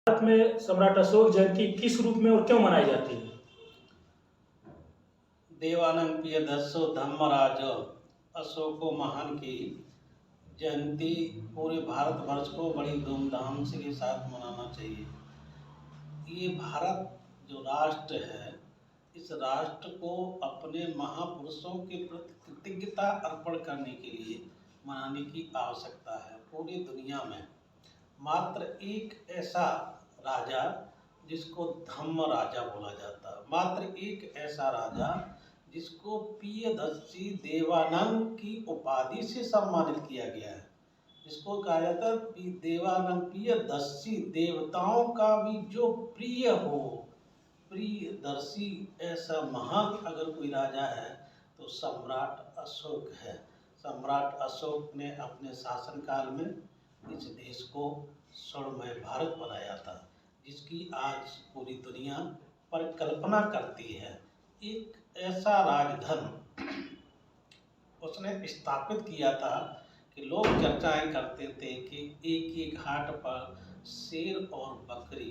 भारत में सम्राट अशोक जयंती किस रूप में और क्यों मनाई जाती है? देवानंद प्रियदर्शो धर्मराज अशोको महान की जयंती पूरे भारतवर्ष को बड़ी धूमधाम से के साथ मनाना चाहिए। ये भारत जो राष्ट्र है, इस राष्ट्र को अपने महापुरुषों के प्रति कृतज्ञता अर्पण करने के लिए मनाने की आवश्यकता है। पूरी दुनिया में मात्र एक ऐसा राजा जिसको धम्म राजा बोला जाता है, मात्र एक ऐसा राजा जिसको प्रियदर्शी देवानंद की उपाधि से सम्मानित किया गया है, जिसको कहा जाता है देवानंद प्रियदर्शी, देवताओं का भी जो प्रिय हो, प्रियदर्शी। ऐसा महान अगर कोई राजा है तो सम्राट अशोक है। सम्राट अशोक ने अपने शासनकाल में इस देश को स्वर्णमय भारत बनाया था, जिसकी आज पूरी दुनिया परिकल्पना करती है। एक ऐसा राजधर्म उसने स्थापित किया था कि लोग चर्चाएं करते थे कि एक एक घाट पर शेर और बकरी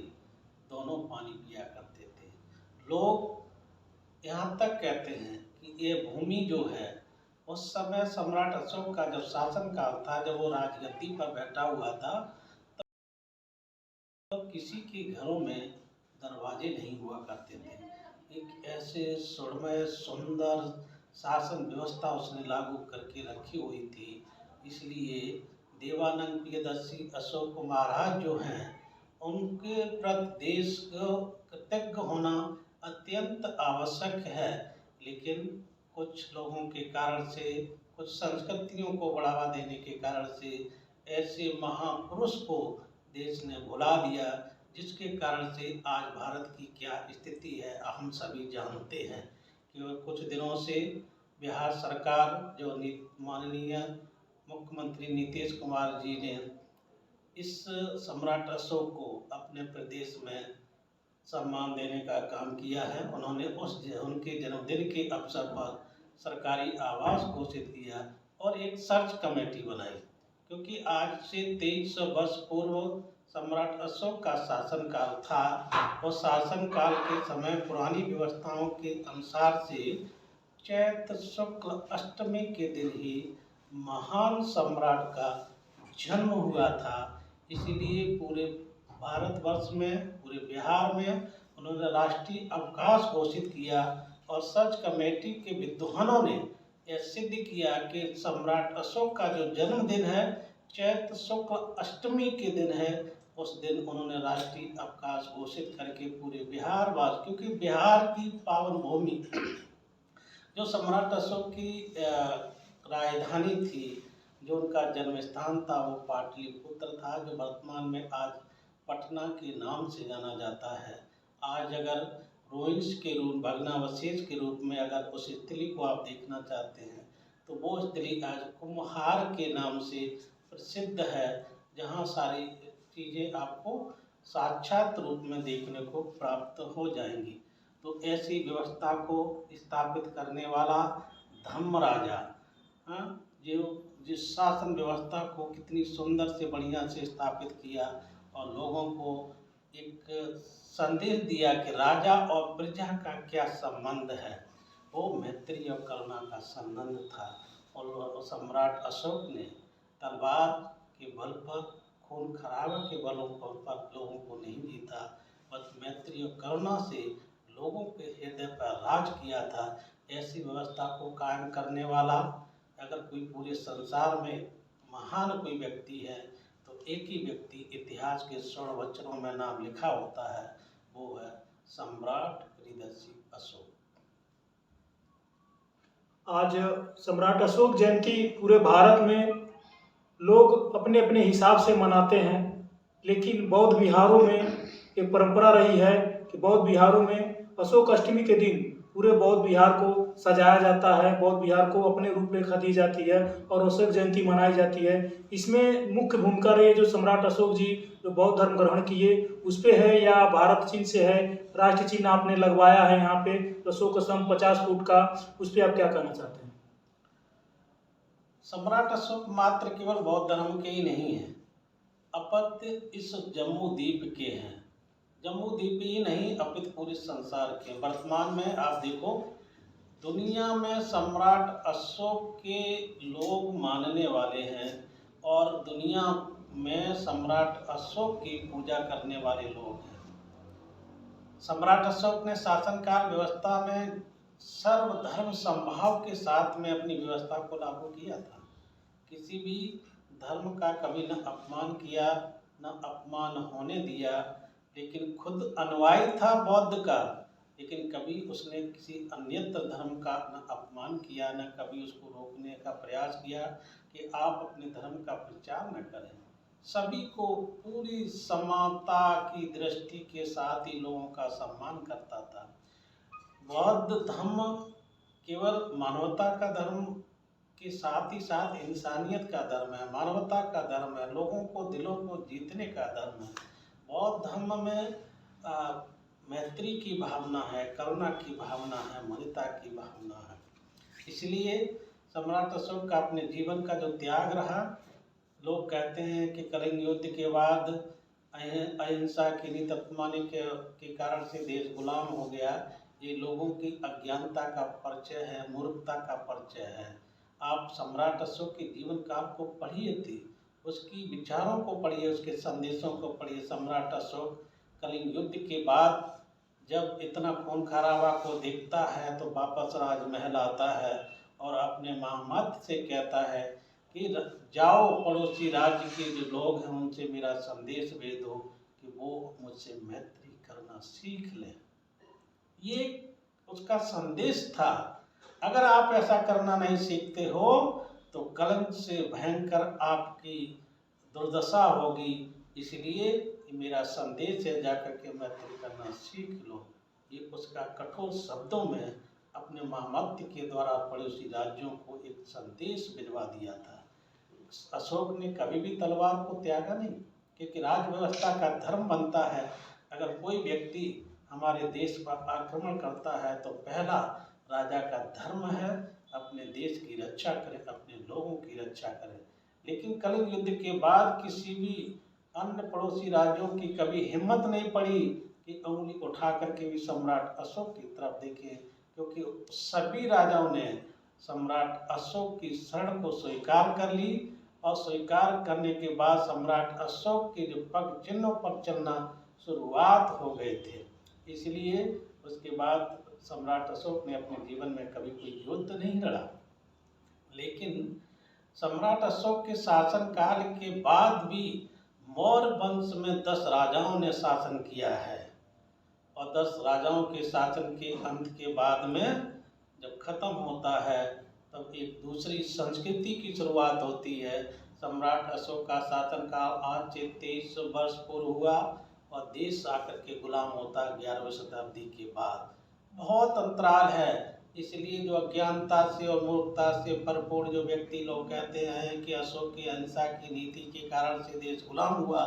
दोनों पानी पिया करते थे। लोग यहाँ तक कहते हैं कि ये भूमि जो है, उस समय सम्राट अशोक का जब शासन काल था, जब वो राजगद्दी पर बैठा हुआ था, तो किसी के घरों में दरवाजे नहीं हुआ करते थे। एक ऐसे स्वर्णमय सुंदर शासन व्यवस्था उसने लागू करके रखी हुई थी। इसलिए देवानंद प्रियदर्शी अशोक महाराज जो हैं, उनके प्रति देश को कृतज्ञ होना अत्यंत आवश्यक है। लेकिन कुछ लोगों के कारण से, कुछ संस्कृतियों को बढ़ावा देने के कारण से ऐसे महापुरुष को देश ने भुला दिया, जिसके कारण से आज भारत की क्या स्थिति है हम सभी जानते हैं। कि कुछ दिनों से बिहार सरकार जो माननीय मुख्यमंत्री नीतीश कुमार जी ने इस सम्राट अशोक को अपने प्रदेश में सम्मान देने का काम किया है। उन्होंने उनके जन्मदिन के अवसर पर सरकारी आवास घोषित किया और एक सर्च कमेटी बनाई, क्योंकि आज से 2300 वर्ष पूर्व सम्राट अशोक का शासनकाल था और शासनकाल के समय पुरानी व्यवस्थाओं के अनुसार से चैत्र शुक्ल अष्टमी के दिन ही महान सम्राट का जन्म हुआ था। इसीलिए पूरे भारतवर्ष में, पूरे बिहार में उन्होंने राष्ट्रीय अवकाश घोषित किया और सर्च कमेटी के विद्वानों ने यह सिद्ध किया कि सम्राट अशोक का जो जन्मदिन है चैत्र शुक्ल अष्टमी के दिन है। उस दिन उन्होंने राष्ट्रीय अवकाश घोषित करके पूरे बिहार वास, क्योंकि बिहार की पावन भूमि जो सम्राट अशोक की राजधानी थी, जो उनका जन्म स्थान था, वो पाटलिपुत्र था, जो वर्तमान में आज पटना के नाम से जाना जाता है। आज अगर रोइंस के रूप, भग्नावशेष के रूप में अगर उस स्थली को आप देखना चाहते हैं तो वो स्थली आज कुम्हार के नाम से प्रसिद्ध है, जहाँ सारी चीज़ें आपको साक्षात रूप में देखने को प्राप्त हो जाएंगी। तो ऐसी व्यवस्था को स्थापित करने वाला धम्म राजा, जो जिस शासन व्यवस्था को कितनी सुंदर से बढ़िया से स्थापित किया और लोगों को एक संदेश दिया कि राजा और प्रजा का क्या संबंध है, वो मैत्री और करुणा का संबंध था। और सम्राट अशोक ने तलवार के बल पर, खून खराबा के बलों पर लोगों को नहीं जीता, बस मैत्री और करुणा से लोगों के हृदय पर राज किया था। ऐसी व्यवस्था को कायम करने वाला अगर कोई पूरे संसार में महान कोई व्यक्ति है तो एक ही व्यक्ति इतिहास के स्वर्ण अक्षरों में नाम लिखा होता है, वो है सम्राट प्रियदर्शी अशोक। आज सम्राट अशोक जयंती पूरे भारत में लोग अपने अपने हिसाब से मनाते हैं, लेकिन बौद्ध बिहारों में एक परंपरा रही है कि बौद्ध बिहारों में अशोक अष्टमी के दिन पूरे बौद्ध बिहार को सजाया जाता है, बौद्ध बिहार को अपने रूपरेखा दी जाती है और अशोक जयंती मनाई जाती है। इसमें मुख्य भूमिका रही जो सम्राट अशोक जी जो बौद्ध धर्म ग्रहण किए उस पे है या भारत चीन से है? राष्ट्र चिन्ह आपने लगवाया है यहाँ पे अशोक स्तंभ 50 फुट का, उस पर आप क्या कहना चाहते हैं? सम्राट अशोक मात्र केवल बौद्ध धर्म के ही नहीं है, अपत्य इस जम्मू द्वीप के हैं। जम्मू द्वीप ही नहीं अपितु पूरे संसार के वर्तमान में आप देखो, दुनिया में सम्राट अशोक के लोग मानने वाले हैं और दुनिया में सम्राट अशोक की पूजा करने वाले लोग हैं। सम्राट अशोक ने शासनकाल व्यवस्था में सर्वधर्म समभाव के साथ में अपनी व्यवस्था को लागू किया था। किसी भी धर्म का कभी न अपमान किया, न अपमान होने दिया, लेकिन खुद अनुयायी था बौद्ध का, लेकिन कभी उसने किसी अन्यत्र धर्म का न अपमान किया, न कभी उसको रोकने का प्रयास किया कि आप अपने धर्म का प्रचार न करें। सभी को पूरी समानता की दृष्टि के साथ ही लोगों का सम्मान करता था। बौद्ध धर्म केवल मानवता का धर्म के साथ ही साथ इंसानियत का धर्म है, मानवता का धर्म है, लोगों को दिलों को जीतने का धर्म है। बौद्ध धर्म में मैत्री की भावना है, करुणा की भावना है, ममता की भावना है। इसलिए सम्राट अशोक का अपने जीवन का जो त्याग रहा, लोग कहते हैं कि कलिंग युद्ध के बाद अहिंसा की नीति अपनाने के कारण से देश गुलाम हो गया। ये लोगों की अज्ञानता का परिचय है, मूर्खता का परिचय है। आप सम्राट अशोक के जीवन काल को पढ़िए थे, उसकी विचारों को पढ़िए, उसके संदेशों को पढ़िए। सम्राट अशोक कलिंग युद्ध के बाद जब इतना खून खराबा को देखता है तो वापस राजमहल आता है और अपने महामत से कहता है कि जाओ पड़ोसी राज्य के जो लोग हैं उनसे मेरा संदेश भेज दो कि वो मुझसे मैत्री करना सीख लें। ये उसका संदेश था। अगर आप ऐसा करना नहीं सीखते हो तो कलंक से भयंकर आपकी दुर्दशा होगी। इसलिए मेरा संदेश है, जाकर के मैत्री करना सीख लो। ये उसका कठोर शब्दों में अपने महामत्य के द्वारा पड़ोसी राज्यों को एक संदेश भिजवा दिया था। अशोक ने कभी भी तलवार को त्यागा नहीं, क्योंकि राज व्यवस्था का धर्म बनता है। अगर कोई व्यक्ति हमारे देश पर आक्रमण करता है तो पहला राजा का धर्म है अपने देश की रक्षा करें, अपने लोगों की रक्षा करें। लेकिन कलिंग युद्ध के बाद किसी भी अन्य पड़ोसी राज्यों की कभी हिम्मत नहीं पड़ी कि उंगली उठा करके भी सम्राट अशोक की तरफ देखें, क्योंकि सभी राजाओं ने सम्राट अशोक की शरण को स्वीकार कर ली और स्वीकार करने के बाद सम्राट अशोक के जो पग चिन्हों पर चलना शुरुआत हो गए थे। इसलिए उसके बाद सम्राट अशोक ने अपने जीवन में कभी कोई युद्ध नहीं लड़ा। लेकिन सम्राट अशोक के शासन काल के बाद भी मौर्य वंश में 10 राजाओं ने शासन किया है और 10 राजाओं के शासन के अंत के बाद में जब खत्म होता है तब एक दूसरी संस्कृति की शुरुआत होती है। सम्राट अशोक का शासन काल आज से 2300 वर्ष पूर्व हुआ और देश आकर के गुलाम होता 11वीं शताब्दी के बाद। बहुत अंतराल है। इसलिए जो अज्ञानता से और मूर्खता से भरपूर जो व्यक्ति लोग कहते हैं कि अशोक की अहिंसा की नीति के कारण से देश गुलाम हुआ,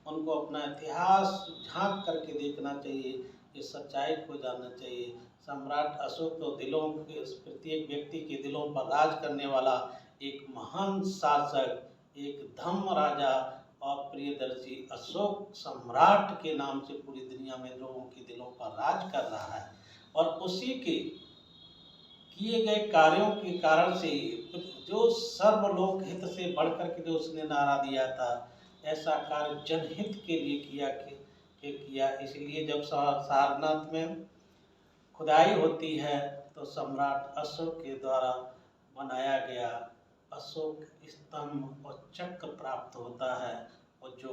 उनको अपना इतिहास झांक करके देखना चाहिए, ये सच्चाई को जानना चाहिए। सम्राट अशोक तो दिलों के प्रत्येक व्यक्ति के दिलों पर राज करने वाला एक महान शासक, एक धम्म राजा और प्रियदर्शी अशोक सम्राट के नाम से पूरी दुनिया में लोगों के दिलों पर राज कर रहा है। और उसी के किए गए कार्यों के कारण से जो सर्वलोक हित से बढ़कर के जो उसने नारा दिया था, ऐसा कार्य जनहित के लिए किया। इसलिए जब सारनाथ में खुदाई होती है तो सम्राट अशोक के द्वारा बनाया गया अशोक स्तंभ और चक्र प्राप्त होता है और जो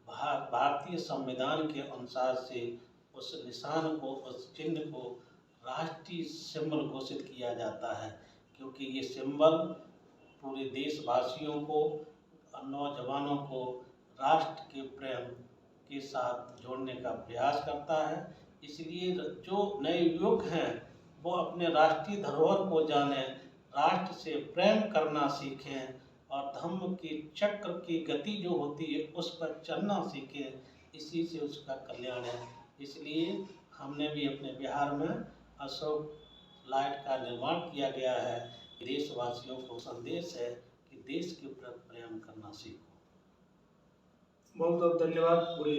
भारतीय संविधान के अनुसार से उस निशान को, उस चिन्ह को राष्ट्रीय सिंबल घोषित किया जाता है, क्योंकि ये सिंबल पूरे देशवासियों को, नौजवानों को राष्ट्र के प्रेम के साथ जोड़ने का प्रयास करता है। इसलिए जो नए युवक हैं वो अपने राष्ट्रीय धरोहर को जानें, राष्ट्र से प्रेम करना सीखें और धम्म के चक्र की गति जो होती है उस पर चलना सीखें। इसी से उसका कल्याण है। इसलिए हमने भी अपने बिहार में अशोक लाइट का निर्माण किया गया है। देशवासियों को संदेश है कि देश के प्रति प्रेम करना सीखो। बहुत बहुत धन्यवाद पूरे